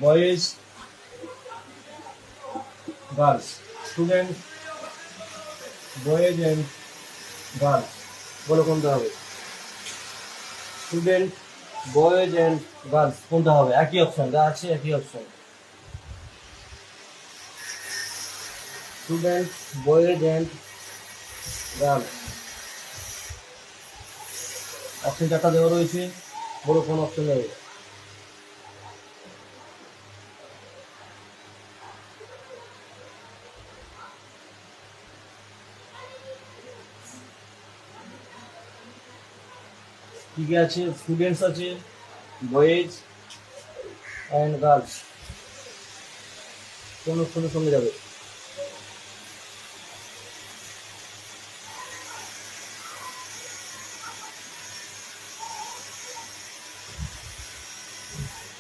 Boys girls, student boys and girls, বলো কোনটা হবে? স্টুডেন্ট বয়েজ অ্যান্ড গার্লস কোনটা হবে? একই অপশন যা আছে, একই option. Student boys and girls, option চারটা দেওয়া রয়েছে, বলো কোন অপশন যাবে? কি কি আছে? স্টুডেন্টস আছে, বয়েজ অ্যান্ড গার্লস, কোন অপশনের সঙ্গে যাবে?